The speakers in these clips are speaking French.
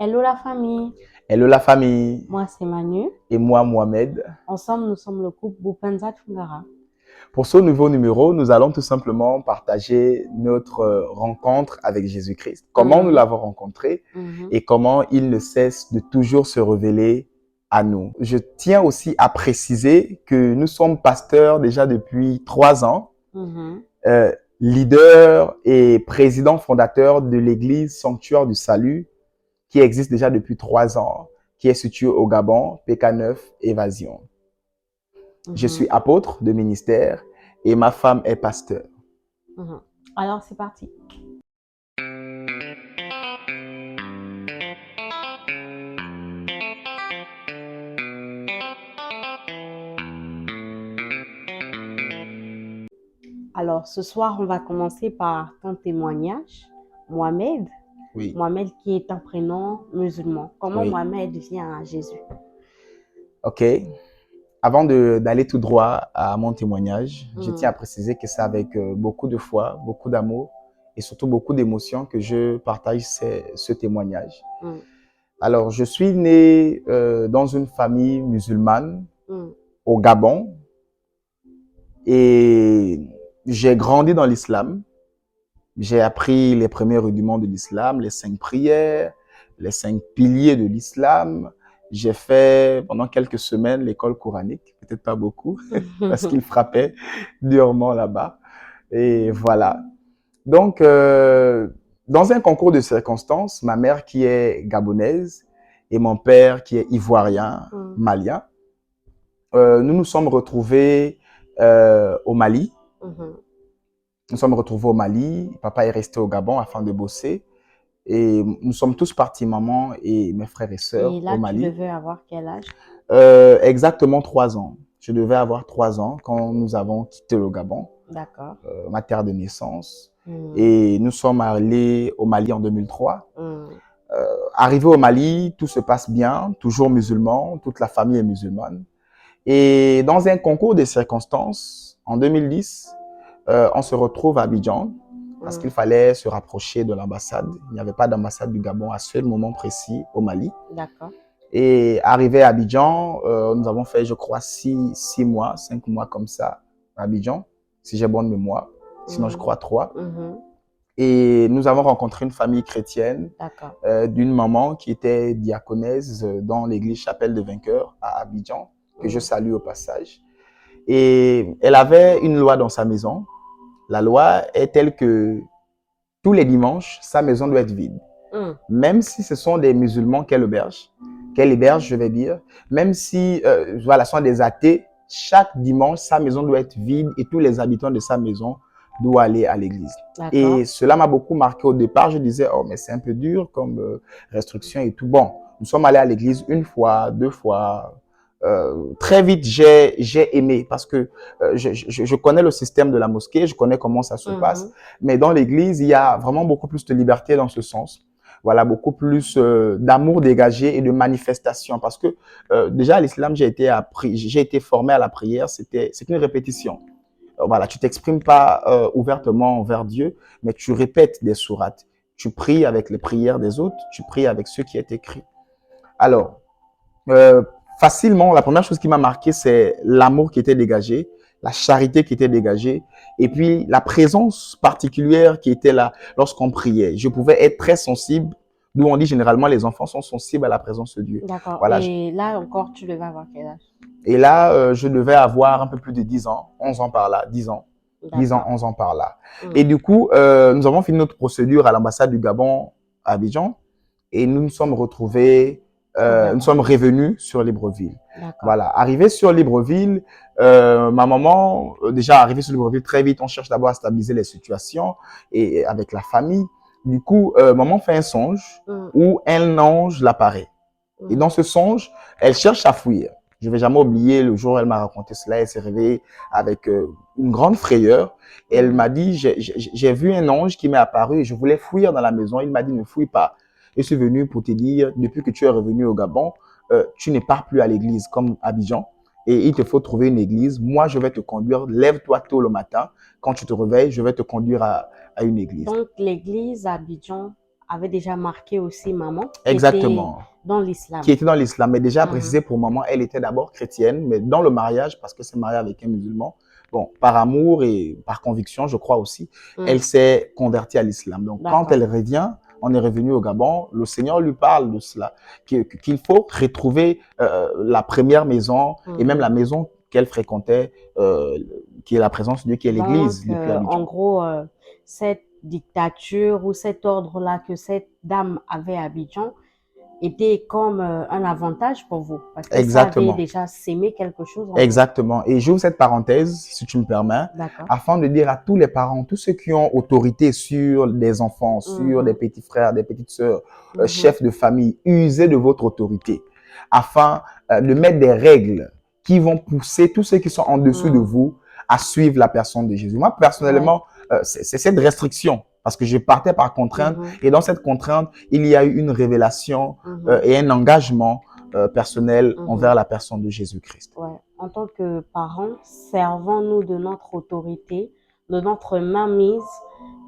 Hello la famille, Hello la famille, moi c'est Manu. et moi Mohamed. Ensemble, nous sommes le couple Bupenza Tungara. Pour ce nouveau numéro, nous allons tout simplement partager notre rencontre avec Jésus-Christ. Comment nous l'avons rencontré et comment il ne cesse de toujours se révéler à nous. Je tiens aussi à préciser que nous sommes pasteurs déjà depuis 3 ans, leader et président fondateur de l'église Sanctuaire du Salut qui existe déjà depuis 3 ans, qui est située au Gabon, PK9 Évasion. Je suis apôtre de ministère et ma femme est pasteur. Alors, c'est parti. Alors, ce soir, on va commencer par ton témoignage, Mohamed. Oui. Mohamed qui est un prénom musulman. Comment Oui. Mohamed vient à Jésus? Ok. Avant d'aller tout droit à mon témoignage, je tiens à préciser que c'est avec beaucoup de foi, beaucoup d'amour et surtout beaucoup d'émotion que je partage ce témoignage. Alors, je suis né dans une famille musulmane au Gabon et j'ai grandi dans l'islam. J'ai appris les premiers rudiments de l'islam, les 5 prières, les 5 piliers de l'islam. J'ai fait pendant quelques semaines l'école coranique, peut-être pas beaucoup, parce qu'il frappait durement là-bas. Et voilà. Donc, dans un concours de circonstances, ma mère qui est gabonaise et mon père qui est ivoirien, malien, nous nous sommes retrouvés au Mali. Nous sommes retrouvés au Mali. Papa est resté au Gabon afin de bosser. Et nous sommes tous partis, maman et mes frères et sœurs, Et là, au Mali. tu devais avoir quel âge? Exactement 3 ans. Je devais avoir 3 ans quand nous avons quitté le Gabon, ma terre de naissance. Et nous sommes allés au Mali en 2003. Arrivé au Mali, tout se passe bien, toujours musulman, toute la famille est musulmane. Et dans un concours de circonstances, en 2010, on se retrouve à Abidjan parce qu'il fallait se rapprocher de l'ambassade. Il n'y avait pas d'ambassade du Gabon à ce moment précis au Mali. Et arrivé à Abidjan, nous avons fait, je crois, 6 mois, 5 mois comme ça à Abidjan, si j'ai bonne mémoire. Sinon, je crois 3. Et nous avons rencontré une famille chrétienne d'une maman qui était diaconesse dans l'église Chapelle des Vainqueurs à Abidjan, que je salue au passage. Et elle avait une loi dans sa maison. La loi est telle que tous les dimanches, sa maison doit être vide. Même si ce sont des musulmans qu'elle héberge, je vais dire, même si voilà, ce sont des athées, chaque dimanche, sa maison doit être vide et tous les habitants de sa maison doivent aller à l'église. Et cela m'a beaucoup marqué au départ. Je disais, oh, mais c'est un peu dur comme restriction et tout. Bon, nous sommes allés à l'église 1 fois, 2 fois. Très vite, j'ai aimé parce que je connais le système de la mosquée, je connais comment ça se passe. Mais dans l'église, il y a vraiment beaucoup plus de liberté dans ce sens. Voilà, beaucoup plus d'amour dégagé et de manifestation. Parce que déjà, à l'islam, j'ai été formé à la prière, c'est une répétition. Voilà, tu t'exprimes pas ouvertement envers Dieu, mais tu répètes des sourates. Tu pries avec les prières des autres, tu pries avec ce qui est écrit. Alors, facilement, la première chose qui m'a marqué, c'est l'amour qui était dégagé, la charité qui était dégagée, et puis la présence particulière qui était là lorsqu'on priait. Je pouvais être très sensible, d'où on dit généralement les enfants sont sensibles à la présence de Dieu. D'accord. Voilà. Et là encore, tu devais avoir quel âge? Et là, je devais avoir un peu plus de 10 ans, 11 ans par là, 10 ans. 10 ans, 11 ans par là. Et du coup, nous avons fini notre procédure à l'ambassade du Gabon à Abidjan, et nous nous sommes retrouvés nous sommes revenus sur Libreville. Voilà. Arrivé sur Libreville, ma maman, déjà arrivé sur Libreville très vite, on cherche d'abord à stabiliser les situations et avec la famille. Du coup, maman fait un songe où un ange l'apparaît. Et dans ce songe, elle cherche à fuir. Je ne vais jamais oublier le jour où elle m'a raconté cela. Elle s'est réveillée avec une grande frayeur. Et elle m'a dit, j'ai vu un ange qui m'est apparu et je voulais fuir dans la maison. Il m'a dit, ne fuis pas. Je suis venu pour te dire, depuis que tu es revenu au Gabon, tu ne pars plus à l'église comme Abidjan et il te faut trouver une église. Moi, je vais te conduire. Lève-toi tôt le matin. Quand tu te réveilles, je vais te conduire à une église. Donc, l'église à Abidjan avait déjà marqué aussi maman. Exactement. Dans l'islam. Qui était dans l'islam. Mais déjà, précisé pour maman, elle était d'abord chrétienne, mais dans le mariage, parce que c'est marié avec un musulman, bon, par amour et par conviction, je crois aussi, elle s'est convertie à l'islam. Donc, quand elle revient, on est revenu au Gabon, le Seigneur lui parle de cela, qu'il faut retrouver la première maison et même la maison qu'elle fréquentait, qui est la présence de Dieu, qui est l'église. En gros, cette dictature ou cet ordre-là que cette dame avait à Abidjan était comme un avantage pour vous, parce que ça avait déjà sémé quelque chose en Exactement. Et j'ouvre cette parenthèse, si tu me permets, afin de dire à tous les parents, tous ceux qui ont autorité sur des enfants, sur des petits frères, des petites sœurs, chefs de famille, usez de votre autorité afin de mettre des règles qui vont pousser tous ceux qui sont en dessous de vous à suivre la personne de Jésus. Moi, personnellement, c'est cette restriction. Parce que je partais par contrainte et dans cette contrainte, il y a eu une révélation et un engagement personnel envers la personne de Jésus-Christ. Ouais. En tant que parents, servons-nous de notre autorité, de notre mainmise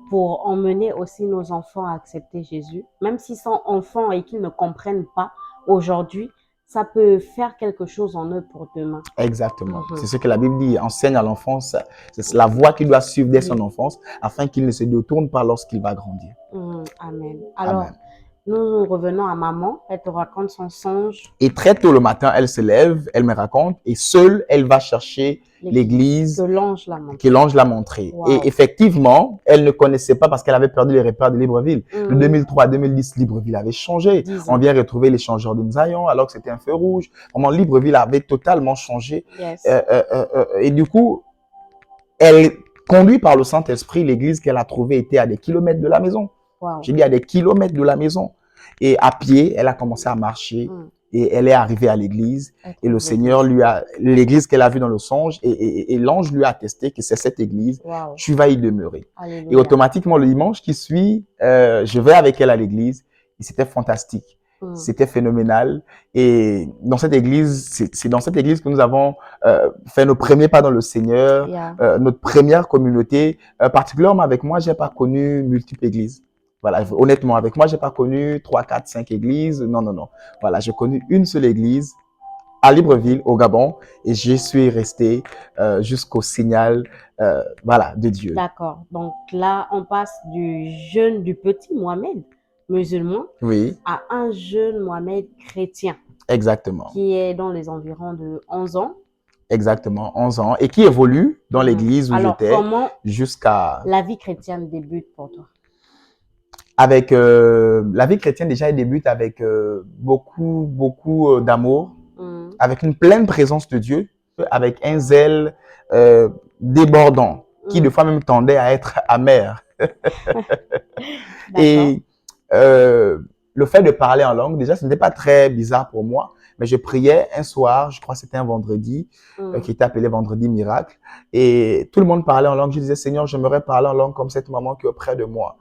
pour emmener aussi nos enfants à accepter Jésus. Même s'ils sont enfants et qu'ils ne comprennent pas aujourd'hui, ça peut faire quelque chose en eux pour demain. Exactement. C'est ce que la Bible dit. Enseigne à l'enfant, c'est la voie qu'il doit suivre dès son enfance afin qu'il ne se détourne pas lorsqu'il va grandir. Amen. Alors, nous revenons à maman. Elle te raconte son songe. Et très tôt le matin, elle se lève, elle me raconte et seule, elle va chercher l'église que l'ange l'a montré. Wow. Et effectivement, elle ne connaissait pas parce qu'elle avait perdu les repères de Libreville. De 2003 à 2010, Libreville avait changé. On vient retrouver l'échangeur de Nzayon alors que c'était un feu rouge. Vraiment, Libreville avait totalement changé. Et du coup, elle conduit par le Saint-Esprit, l'église qu'elle a trouvée était à des kilomètres de la maison. Wow. J'ai dit à des kilomètres de la maison. Et à pied, elle a commencé à marcher et elle est arrivée à l'église. Et le Seigneur lui a, l'église qu'elle a vue dans le songe, et l'ange lui a attesté que c'est cette église, tu vas y demeurer. Alléluia. Et automatiquement, le dimanche qui suit, je vais avec elle à l'église et c'était fantastique. C'était phénoménal. Et dans cette église, c'est dans cette église que nous avons fait nos premiers pas dans le Seigneur, notre première communauté. Particulièrement avec moi, j'ai pas connu multiples églises. Voilà, honnêtement, avec moi, j'ai pas connu 3, 4, 5 églises. Non, non, non. Voilà, j'ai connu une seule église à Libreville, au Gabon, et j'y suis resté jusqu'au signal, voilà, de Dieu. D'accord. Donc là, on passe du jeune, du petit Mohamed, musulman, à un jeune Mohamed chrétien. Exactement. Qui est dans les environs de 11 ans. Exactement, 11 ans, et qui évolue dans l'église où j'étais jusqu'à... la vie chrétienne débute pour toi? Avec la vie chrétienne, déjà, elle débute avec beaucoup d'amour, avec une pleine présence de Dieu, avec un zèle débordant, qui de fois même tendait à être amer. Et le fait de parler en langue, déjà, ce n'était pas très bizarre pour moi, mais je priais un soir, je crois que c'était un vendredi, qui était appelé vendredi miracle, et tout le monde parlait en langue. Je disais, Seigneur, j'aimerais parler en langue comme cette maman qui est auprès de moi.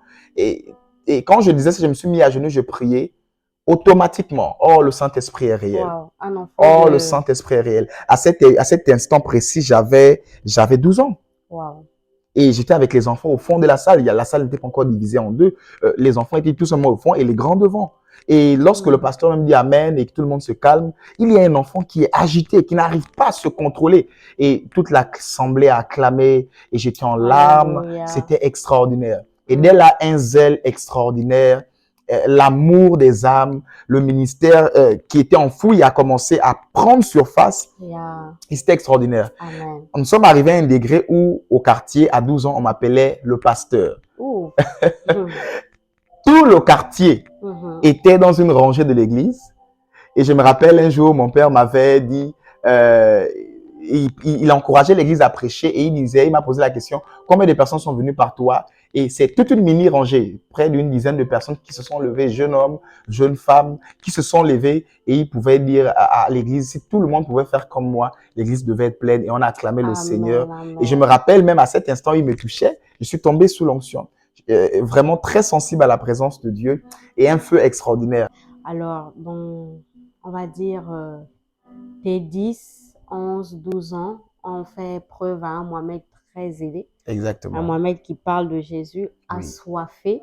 Et quand je disais ça, je me suis mis à genoux, je priais automatiquement. Oh, le Saint-Esprit est réel. Wow, le Saint-Esprit est réel. À cet instant précis, j'avais 12 ans. Wow. Et j'étais avec les enfants au fond de la salle. La salle n'était pas encore divisée en deux. Les enfants étaient tout simplement au fond et les grands devant. Et lorsque le pasteur me dit Amen et que tout le monde se calme, il y a un enfant qui est agité, qui n'arrive pas à se contrôler. Et toute l'assemblée a acclamé et j'étais en larmes. C'était extraordinaire. Et dès là, un zèle extraordinaire, l'amour des âmes, le ministère qui était enfoui a commencé à prendre surface. Et c'était extraordinaire. Amen. Nous sommes arrivés à un degré où, au quartier, à 12 ans, on m'appelait le pasteur. Tout le quartier était dans une rangée de l'église. Et je me rappelle un jour, mon père m'avait dit, il encourageait l'église à prêcher et il m'a posé la question, combien de personnes sont venues par toi? Et c'est toute une mini-rangée, près d'une dizaine de personnes qui se sont levées, jeunes hommes, jeunes femmes, qui se sont levées et ils pouvaient dire à l'église, si tout le monde pouvait faire comme moi, l'église devait être pleine et on a acclamé le Seigneur. Amen. Et je me rappelle même à cet instant, il me touchait, je suis tombé sous l'onction. Vraiment très sensible à la présence de Dieu et un feu extraordinaire. Alors, bon, on va dire, tes 10, 11, 12 ans ont fait preuve à un Mohamed très aidé. Exactement. Un Mohamed qui parle de Jésus, assoiffé.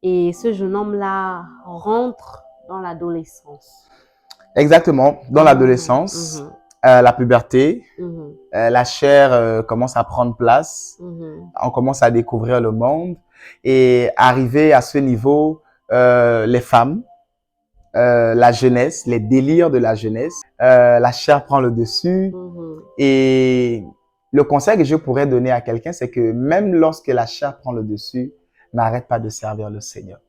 Et ce jeune homme-là rentre dans l'adolescence. Exactement, dans l'adolescence, la puberté, la chair commence à prendre place, on commence à découvrir le monde et arrivé à ce niveau, les femmes, la jeunesse, les délires de la jeunesse, la chair prend le dessus et le conseil que je pourrais donner à quelqu'un, c'est que même lorsque la chair prend le dessus, n'arrête pas de servir le Seigneur.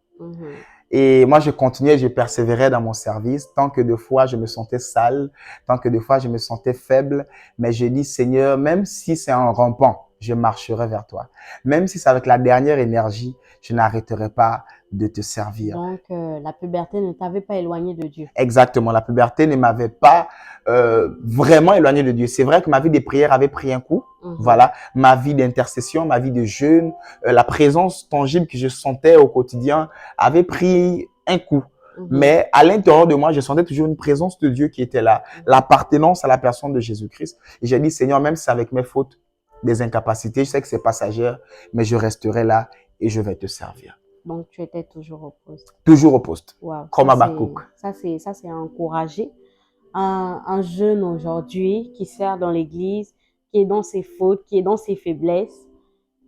Et moi, je continuais, je persévérais dans mon service, tant que de fois je me sentais sale, tant que de fois je me sentais faible, mais j'ai dit, Seigneur, même si c'est en rampant, je marcherai vers toi. Même si c'est avec la dernière énergie, je n'arrêterai pas de te servir. Donc, la puberté ne t'avait pas éloigné de Dieu. Exactement, la puberté ne m'avait pas vraiment éloigné de Dieu. C'est vrai que ma vie de prière avait pris un coup. Voilà, ma vie d'intercession, ma vie de jeûne, la présence tangible que je sentais au quotidien avait pris un coup. Mais à l'intérieur de moi, je sentais toujours une présence de Dieu qui était là, l'appartenance à la personne de Jésus-Christ. Et j'ai dit, Seigneur, même si c'est avec mes fautes, des incapacités, je sais que c'est passagère, mais je resterai là et je vais te servir. Donc, tu étais toujours au poste. Toujours au poste, wow. comme Habakkuk. Ça, c'est encourager un jeune aujourd'hui qui sert dans l'église, qui est dans ses fautes, qui est dans ses faiblesses,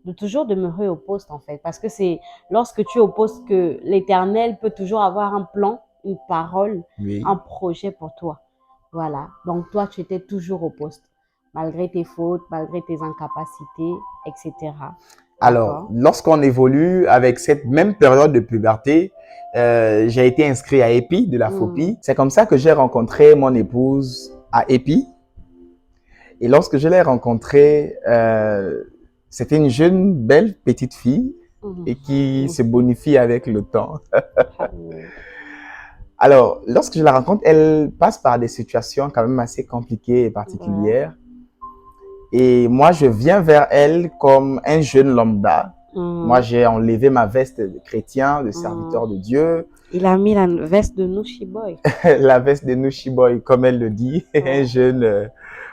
de toujours demeurer au poste en fait. Parce que c'est lorsque tu es au poste que l'Éternel peut toujours avoir un plan, une parole, un projet pour toi. Voilà. Donc toi, tu étais toujours au poste, malgré tes fautes, malgré tes incapacités, etc. Alors, lorsqu'on évolue avec cette même période de puberté, j'ai été inscrit à EPI de la FOPI. C'est comme ça que j'ai rencontré mon épouse à EPI. Et lorsque je l'ai rencontrée, c'était une jeune, belle, petite fille et qui se bonifie avec le temps. Alors, lorsque je la rencontre, elle passe par des situations quand même assez compliquées et particulières. Et moi, je viens vers elle comme un jeune lambda. Moi, j'ai enlevé ma veste de chrétien, de serviteur de Dieu. Il a mis la veste de Nushi Boy. La veste de Nushi Boy, comme elle le dit. Un jeune,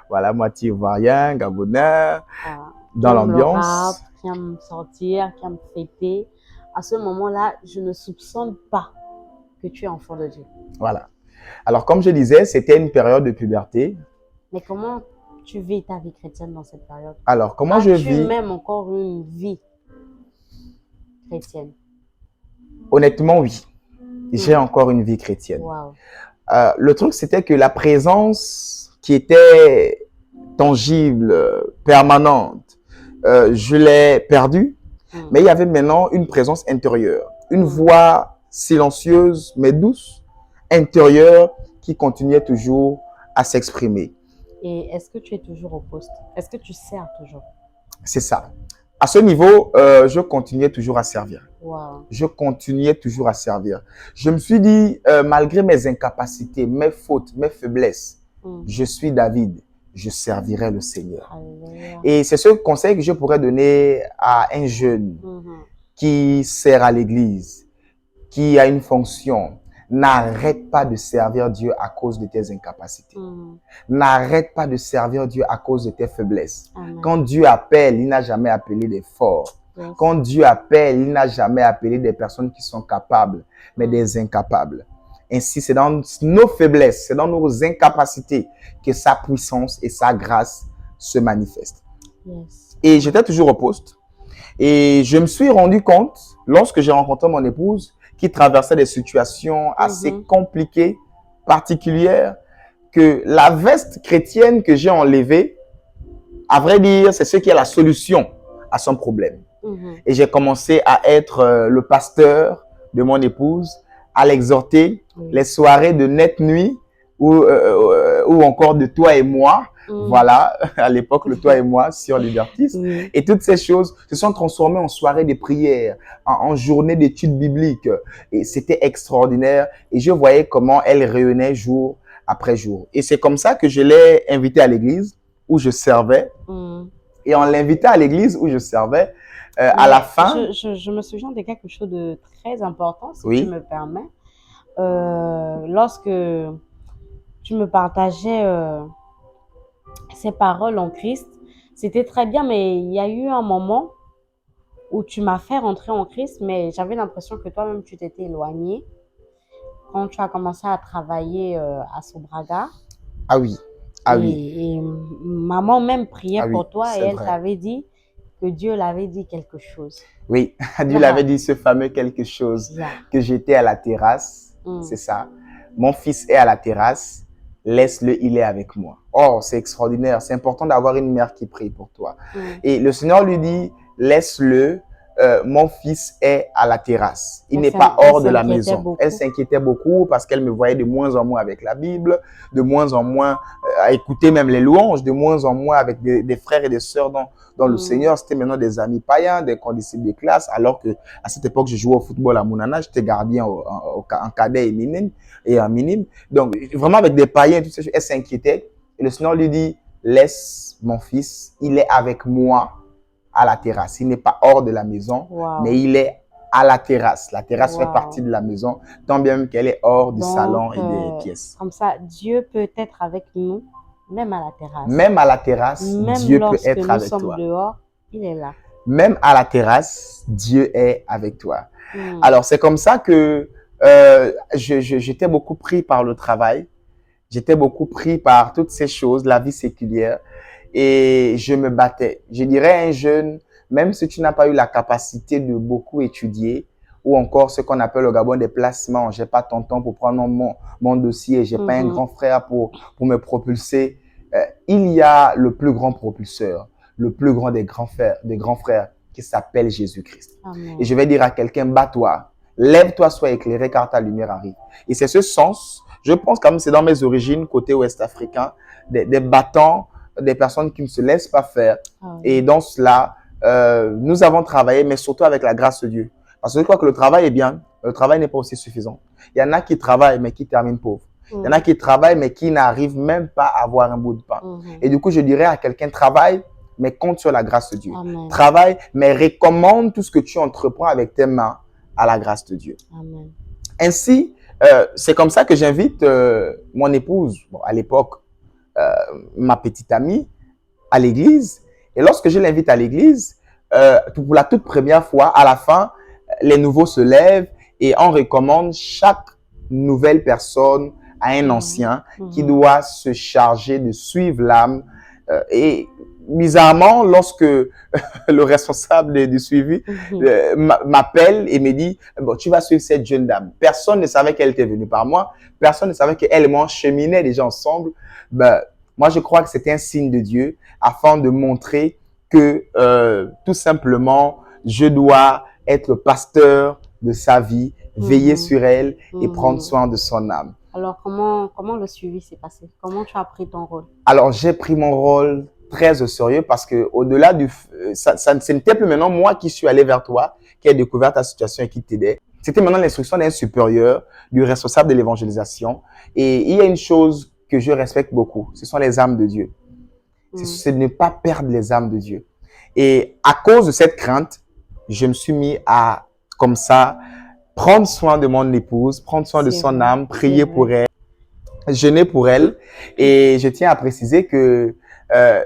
voilà, moitié ivoirien, gabonais, dans l'ambiance. Qui aime sortir, qui aime fêter. À ce moment-là, je ne soupçonne pas que tu es enfant de Dieu. Voilà. Alors, comme je disais, c'était une période de puberté. Mais comment tu vis ta vie chrétienne dans cette période? Alors, comment je vis? As-tu même encore une vie chrétienne? Honnêtement, oui. J'ai encore une vie chrétienne. Wow. Le truc, c'était que la présence qui était tangible, permanente, je l'ai perdue. Mais il y avait maintenant une présence intérieure, une voix silencieuse mais douce, intérieure, qui continuait toujours à s'exprimer. Et est-ce que tu es toujours au poste? Est-ce que tu sers toujours? C'est ça. À ce niveau, je continuais toujours à servir. Wow. Je continuais toujours à servir. Je me suis dit, malgré mes incapacités, mes fautes, mes faiblesses, je suis David, je servirai le Seigneur. Alléluia. Et c'est ce conseil que je pourrais donner à un jeune qui sert à l'église, qui a une fonction. N'arrête pas de servir Dieu à cause de tes incapacités. N'arrête pas de servir Dieu à cause de tes faiblesses. Amen. Quand Dieu appelle, il n'a jamais appelé des forts. Yes. Quand Dieu appelle, il n'a jamais appelé des personnes qui sont capables, mais des incapables. Ainsi, c'est dans nos faiblesses, c'est dans nos incapacités que sa puissance et sa grâce se manifestent. Yes. Et j'étais toujours au poste. Et je me suis rendu compte, lorsque j'ai rencontré mon épouse, qui traversait des situations assez compliquées, particulières, que la veste chrétienne que j'ai enlevée, à vrai dire, c'est ce qui est la solution à son problème. Et j'ai commencé à être le pasteur de mon épouse, à l'exhorter, les soirées de Net Nuit ou encore de Toi et moi. Voilà, à l'époque, le Toi et moi sur Libertis. Et toutes ces choses se sont transformées en soirées de prière, en journées d'études bibliques. Et c'était extraordinaire. Et je voyais comment elle rayonnait jour après jour. Et c'est comme ça que je l'ai invitée à l'église où je servais. Et en l'invitant à l'église où je servais, à la fin... Je me souviens de quelque chose de très important, si tu me permets. Lorsque tu me partageais ces paroles en Christ, c'était très bien, mais il y a eu un moment où tu m'as fait rentrer en Christ, mais j'avais l'impression que toi-même, tu t'étais éloigné quand tu as commencé à travailler à Sobraga. Ah oui, ah oui. Et maman même priait Ah oui, pour toi et c'est elle vrai. t'avait dit que Dieu l'avait dit quelque chose. Oui, Dieu l'avait dit ce fameux quelque chose, que j'étais à la terrasse, c'est ça. Mon fils est à la terrasse, laisse-le, il est avec moi. Oh, c'est extraordinaire, c'est important d'avoir une mère qui prie pour toi. Et le Seigneur lui dit, laisse-le, mon fils est à la terrasse. Il n'est pas hors de la maison. Beaucoup. Elle s'inquiétait beaucoup parce qu'elle me voyait de moins en moins avec la Bible, de moins en moins à écouter même les louanges, de moins en moins avec des frères et des sœurs dans le Seigneur. C'était maintenant des amis païens, des condisciples de classe, alors que à cette époque, je jouais au football à Mounana, j'étais gardien en cadet et en minime. Donc, vraiment avec des païens, tout ça, elle s'inquiétait. Et le Seigneur lui dit, laisse mon fils, il est avec moi à la terrasse. Il n'est pas hors de la maison, mais il est à la terrasse. La terrasse fait partie de la maison, tant bien même qu'elle est hors du salon et des pièces. Comme ça, Dieu peut être avec nous, même à la terrasse. Même à la terrasse, Dieu peut être avec toi. Même lorsque nous sommes dehors, il est là. Même à la terrasse, Dieu est avec toi. Alors, c'est comme ça que j'étais beaucoup pris par le travail. J'étais beaucoup pris par toutes ces choses, la vie séculière. Et je me battais. Je dirais à un jeune, même si tu n'as pas eu la capacité de beaucoup étudier, ou encore ce qu'on appelle au Gabon des placements, j'ai pas ton temps pour prendre mon dossier, j'ai pas un grand frère pour me propulser. Il y a le plus grand propulseur, le plus grand des grands frères qui s'appelle Jésus-Christ. Et je vais dire à quelqu'un, bats-toi, lève-toi, sois éclairé car ta lumière arrive. Et c'est ce sens, je pense quand même c'est dans mes origines, côté ouest africain, des battants, des personnes qui ne se laissent pas faire. Et dans cela, nous avons travaillé, mais surtout avec la grâce de Dieu. Parce que je crois que le travail est bien, le travail n'est pas aussi suffisant. Il y en a qui travaillent, mais qui terminent pauvres. Il y en a qui travaillent, mais qui n'arrivent même pas à avoir un bout de pain. Et du coup, je dirais à quelqu'un, travaille, mais compte sur la grâce de Dieu. Amen. Travaille, mais recommande tout ce que tu entreprends avec tes mains à la grâce de Dieu. Amen. Ainsi, c'est comme ça que j'invite mon épouse, à l'époque, ma petite amie, à l'église. Et lorsque je l'invite à l'église, pour la toute première fois, à la fin, les nouveaux se lèvent et on recommande chaque nouvelle personne à un ancien qui doit se charger de suivre l'âme. Et bizarrement, lorsque le responsable du suivi m'appelle et me dit bon, tu vas suivre cette jeune dame. Personne ne savait qu'elle était venue par moi. Personne ne savait qu'elle et moi cheminaient déjà ensemble. Moi, je crois que c'était un signe de Dieu afin de montrer que tout simplement, je dois être le pasteur de sa vie, veiller sur elle et prendre soin de son âme. Alors, comment le suivi s'est passé? Comment tu as pris ton rôle? Alors, j'ai pris mon rôle très au sérieux parce que au-delà du... ce n'était plus maintenant moi qui suis allé vers toi, qui ai découvert ta situation et qui t'aidait. C'était maintenant l'instruction d'un supérieur, du responsable de l'évangélisation. Et il y a une chose que je respecte beaucoup, ce sont les âmes de Dieu. C'est de ne pas perdre les âmes de Dieu. Et à cause de cette crainte, je me suis mis à, comme ça, prendre soin de mon épouse, prendre soin de son âme, prier pour elle, jeûner pour elle. Et je tiens à préciser que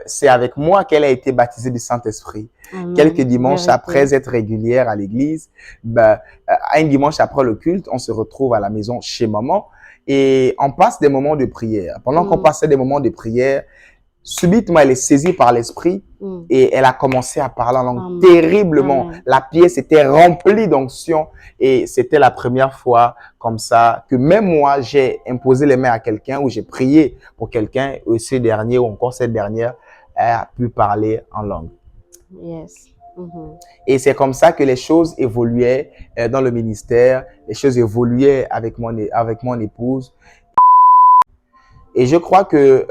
c'est avec moi qu'elle a été baptisée du Saint-Esprit. Quelques dimanches après être régulière à l'église, un dimanche après le culte, on se retrouve à la maison chez maman et on passe des moments de prière. Pendant qu'on passait des moments de prière, subitement, elle est saisie par l'esprit et elle a commencé à parler en langue terriblement. La pièce était remplie d'onction et c'était la première fois comme ça que même moi, j'ai imposé les mains à quelqu'un ou j'ai prié pour quelqu'un et ce dernier ou encore cette dernière a pu parler en langue. Yes. Et c'est comme ça que les choses évoluaient dans le ministère, les choses évoluaient avec mon épouse. Et je crois que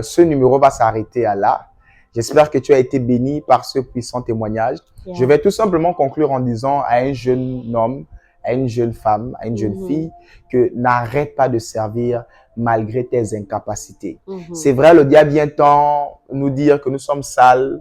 ce numéro va s'arrêter à là. J'espère que tu as été béni par ce puissant témoignage. Je vais tout simplement conclure en disant à un jeune homme, à une jeune femme, à une jeune fille, que n'arrête pas de servir malgré tes incapacités. C'est vrai, le diable vient tant nous dire que nous sommes sales,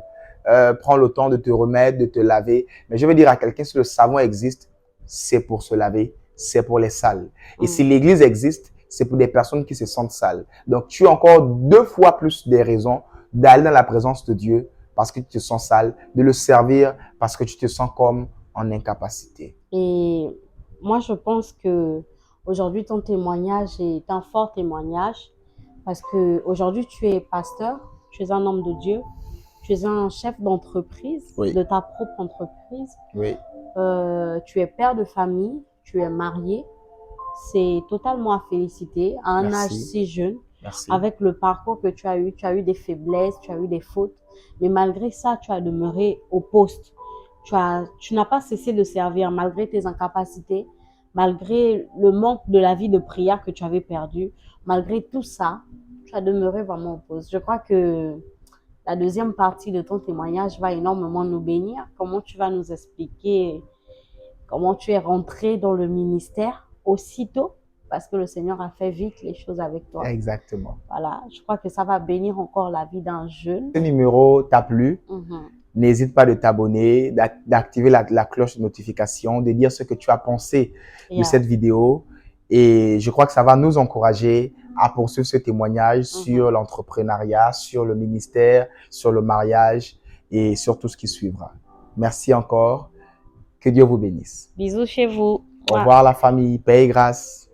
prends le temps de te remettre, de te laver. Mais je veux dire à quelqu'un, si le savon existe, c'est pour se laver, c'est pour les sales. Et si l'église existe, c'est pour des personnes qui se sentent sales. Donc, tu as encore 2 fois plus des raisons d'aller dans la présence de Dieu parce que tu te sens sale, de le servir parce que tu te sens comme en incapacité. Et moi, je pense que aujourd'hui, ton témoignage est un fort témoignage parce que aujourd'hui, tu es pasteur, tu es un homme de Dieu, tu es un chef d'entreprise, Oui. de ta propre entreprise. Oui. Tu es père de famille, tu es marié. C'est totalement à féliciter à un âge si jeune. Merci. Avec le parcours que tu as eu des faiblesses, tu as eu des fautes, mais malgré ça, tu as demeuré au poste. Tu n'as pas cessé de servir malgré tes incapacités, malgré le manque de la vie de prière que tu avais perdu, malgré tout ça, tu as demeuré vraiment au poste. Je crois que la deuxième partie de ton témoignage va énormément nous bénir. Comment tu vas nous expliquer comment tu es rentré dans le ministère aussitôt parce que le Seigneur a fait vite les choses avec toi. Exactement. Voilà, je crois que ça va bénir encore la vie d'un jeune. Ce numéro t'a plu? N'hésite pas de t'abonner, d'activer la cloche de notification, de dire ce que tu as pensé de cette vidéo. Et je crois que ça va nous encourager à poursuivre ce témoignage sur l'entrepreneuriat, sur le ministère, sur le mariage et sur tout ce qui suivra. Merci encore. Que Dieu vous bénisse. Bisous chez vous. Au revoir la famille. Paix et grâce.